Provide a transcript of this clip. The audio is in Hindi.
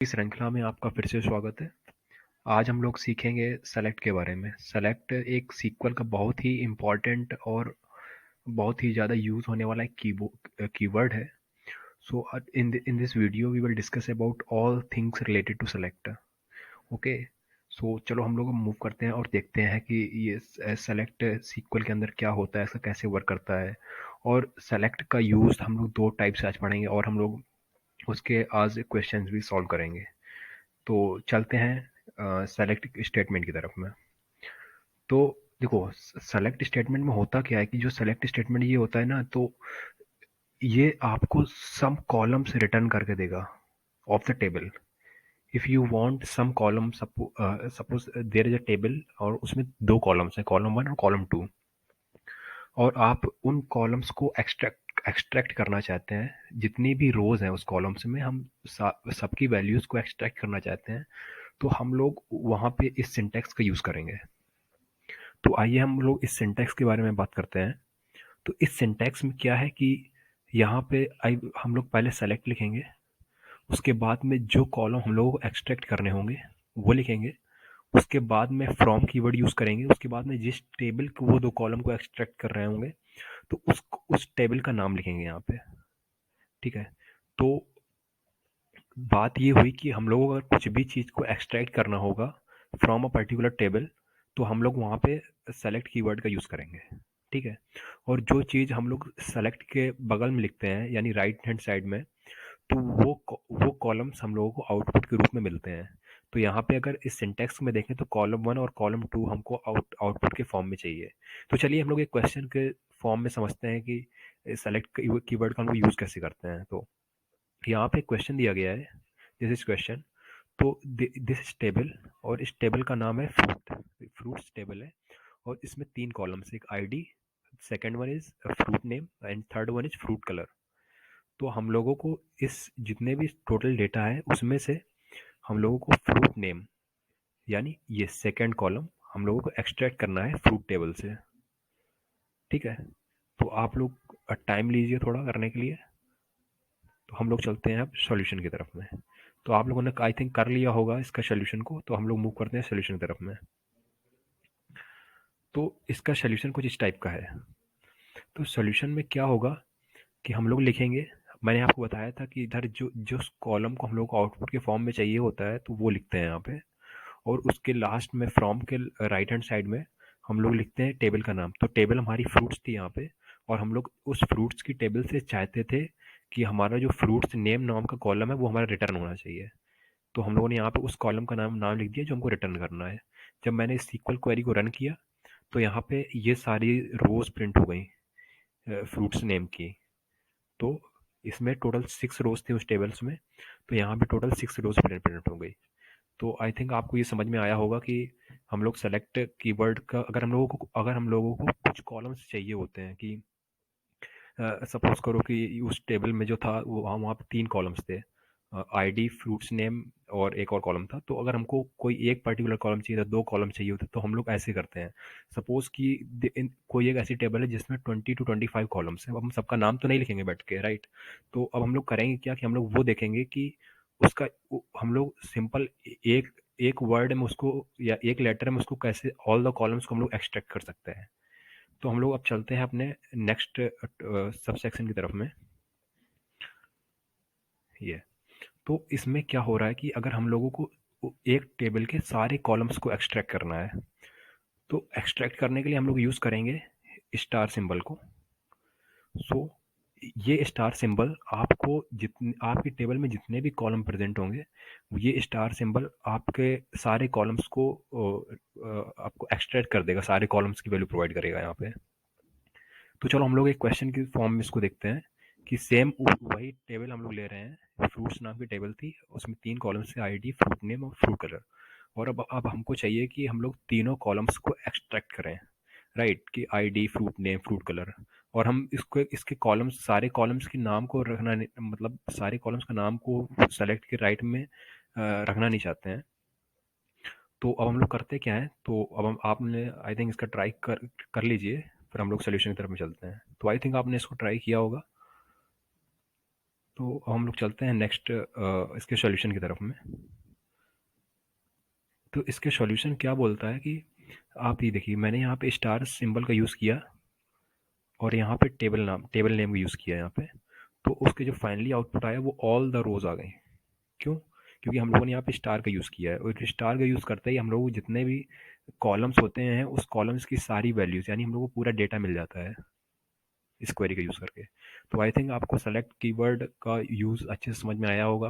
इस श्रृंखला में आपका फिर से स्वागत है। आज हम लोग सीखेंगे सेलेक्ट के बारे में। सेलेक्ट एक सीक्वल का बहुत ही इम्पोर्टेंट और बहुत ही ज़्यादा यूज़ होने वाला एक कीवर्ड है। So in this video we will discuss about all things related to select. Okay, so चलो हम लोग मूव करते हैं और देखते हैं कि ये सेलेक्ट सीक्वल के अंदर क्या होता है, ऐसा कैसे वर्क करता है। और सेलेक्ट का यूज़ हम लोग दो टाइप से आज पढ़ेंगे और हम लोग उसके आज क्वेश्चंस भी सॉल्व करेंगे। तो चलते हैं सेलेक्ट स्टेटमेंट की तरफ में। तो देखो, सेलेक्ट स्टेटमेंट में होता क्या है कि जो सेलेक्ट स्टेटमेंट ये होता है ना, तो ये आपको सम कॉलम्स रिटर्न करके देगा of the table. If you want some column, suppose there is a table और उसमें दो कॉलम्स हैं, कॉलम वन और कॉलम टू, और आप उन कॉलम्स को एक्सट्रैक्ट करना चाहते हैं। जितनी भी रोज हैं उस कॉलम्स में हम सबकी वैल्यूज को एक्सट्रैक्ट करना चाहते हैं। तो हम लोग वहाँ पे इस सिंटैक्स का यूज़ करेंगे। तो आइए हम लोग इस सिंटैक्स के बारे में बात करते हैं। तो इस सिंटैक्स में क्या है कि यहाँ पे हम लोग पहले सेलेक्ट लिखेंगे, उसके बाद में जो कॉलम हम लोगों को एक्सट्रैक्ट करने होंगे वो लिखेंगे, उसके बाद में फ्रॉम कीवर्ड यूज़ करेंगे, उसके बाद में जिस टेबल को वो दो कॉलम को एक्सट्रैक्ट कर रहे होंगे तो उस टेबल का नाम लिखेंगे यहाँ पे। ठीक है। तो बात ये हुई कि हम लोगों को अगर कुछ भी चीज़ को एक्सट्रैक्ट करना होगा फ्रॉम अ पर्टिकुलर टेबल, तो हम लोग वहाँ पे सेलेक्ट कीवर्ड का यूज़ करेंगे। ठीक है। और जो चीज़ हम लोग सेलेक्ट के बगल में लिखते हैं यानी राइट हैंड साइड में, तो वो कॉलम्स हम लोगों को आउटपुट के रूप में मिलते हैं। तो यहाँ पे अगर इस सिंटैक्स में देखें तो कॉलम वन और कॉलम टू हमको आउटपुट के फॉर्म में चाहिए। तो चलिए हम लोग एक क्वेश्चन के फॉर्म में समझते हैं कि सेलेक्ट कीवर्ड का हम लोग यूज़ कैसे करते हैं। तो यहाँ पे क्वेश्चन दिया गया है, दिस इज क्वेश्चन। तो दिस इज टेबल और इस टेबल का नाम है फ्रूट्स टेबल है। और इसमें तीन कॉलम्स, एक ID, second one is fruit name and third one is fruit colour. तो हम लोगों को इस जितने भी टोटल डेटा है उसमें से हम लोगों को फ्रूट नेम यानी ये सेकंड कॉलम हम लोगों को एक्सट्रैक्ट करना है फ्रूट टेबल से। ठीक है। तो आप लोग टाइम लीजिए थोड़ा करने के लिए। तो हम लोग चलते हैं अब सॉल्यूशन की तरफ में। तो आप लोगों ने आई थिंक कर लिया होगा इसका सॉल्यूशन को, तो हम लोग मूव करते हैं सॉल्यूशन की तरफ में। तो इसका सॉल्यूशन कुछ इस टाइप का है। तो सॉल्यूशन में क्या होगा कि हम लोग लिखेंगे, मैंने आपको बताया था कि इधर जो जो कॉलम को हम लोग को आउटपुट के फॉर्म में चाहिए होता है तो वो लिखते हैं यहाँ पे। और उसके लास्ट में फ्रॉम के राइट हैंड साइड में हम लोग लिखते हैं टेबल का नाम। तो टेबल हमारी फ्रूट्स थी यहाँ पे, और हम लोग उस फ्रूट्स की टेबल से चाहते थे कि हमारा जो फ्रूट्स नेम नाम का कॉलम है वो हमारा रिटर्न होना चाहिए। तो हम लोगों ने यहाँ पे उस कॉलम का नाम नाम लिख दिया जो हमको रिटर्न करना है। जब मैंने इस सीक्वल क्वेरी को रन किया तो यहाँ पे ये सारी रोज प्रिंट हो गई फ्रूट्स नेम की। तो इसमें टोटल 6 रोज थी उस टेबल्स में, तो यहाँ पे टोटल 6 रोज प्रिंट हो गई। तो आई थिंक आपको ये समझ में आया होगा कि हम लोग सेलेक्ट कीवर्ड का अगर हम लोगों को कुछ कॉलम्स चाहिए होते हैं कि सपोज करो कि उस टेबल में जो था वो वहाँ पे 3 कॉलम्स थे, आईडी, फ्रूट्स नेम और एक और कॉलम था। तो अगर हमको कोई एक पर्टिकुलर कॉलम चाहिए था, 2 कॉलम चाहिए होते, तो हम लोग ऐसे करते हैं। सपोज कि कोई एक ऐसी टेबल है जिसमें 20 to 25 कॉलम्स हैं। अब हम सबका नाम तो नहीं लिखेंगे बैठ के, राइट। तो अब हम लोग करेंगे क्या कि हम लोग वो देखेंगे कि उसका हम लोग सिंपल एक एक वर्ड में उसको या एक लेटर में उसको कैसे ऑल द कॉलम्स को हम लोग एक्सट्रैक्ट कर सकते हैं। तो हम लोग अब चलते हैं अपने नेक्स्ट सब सेक्शन की तरफ में। ये तो इसमें क्या हो रहा है कि अगर हम लोगों को एक टेबल के सारे कॉलम्स को एक्सट्रैक्ट करना है, तो एक्सट्रैक्ट करने के लिए हम लोग यूज़ करेंगे स्टार सिंबल को। सो ये स्टार सिंबल आपको जितने आपकी टेबल में जितने भी कॉलम प्रेजेंट होंगे, ये स्टार सिंबल आपके सारे कॉलम्स को आपको एक्सट्रैक्ट कर देगा, सारे कॉलम्स की वैल्यू प्रोवाइड करेगा यहाँ पे। तो चलो हम लोग एक क्वेश्चन की फॉर्म में इसको देखते हैं कि सेम वही टेबल हम लोग ले रहे हैं। फ्रूट्स नाम की टेबल थी, उसमें 3 कॉलम्स थे, आईडी, फ्रूट नेम और फ्रूट कलर। और अब हमको चाहिए कि हम लोग तीनों कॉलम्स को एक्सट्रैक्ट करें, राइट, कि ID, fruit name, fruit colour. और हम इसको इसके कॉलम्स सारे कॉलम्स के नाम को रखना मतलब सारे कॉलम्स का नाम को सेलेक्ट के राइट में रखना नहीं चाहते हैं। तो अब हम लोग करते क्या है, तो अब हम आपने आई थिंक इसका ट्राई कर लीजिए, फिर हम लोग सोल्यूशन की तरफ में चलते हैं। तो आई थिंक आपने इसको ट्राई किया होगा। तो हम लोग चलते हैं नेक्स्ट इसके सॉल्यूशन की तरफ में। तो इसके सॉल्यूशन क्या बोलता है कि आप ये देखिए, मैंने यहाँ पे स्टार सिंबल का यूज़ किया और यहाँ पे टेबल नेम का यूज़ किया यहाँ पे। तो उसके जो फाइनली आउटपुट आया वो ऑल द रोज आ गए। क्यों? क्योंकि हम लोगों ने यहाँ पे स्टार का यूज़ किया है, और स्टार का यूज़ करते ही हम लोग को जितने भी कॉलम्स होते हैं उस कॉलम्स की सारी वैल्यूज़, यानी हम लोग को पूरा डेटा मिल जाता है इस क्वेरी का यूज़ करके। तो आई थिंक आपको सेलेक्ट कीवर्ड का यूज़ अच्छे से समझ में आया होगा।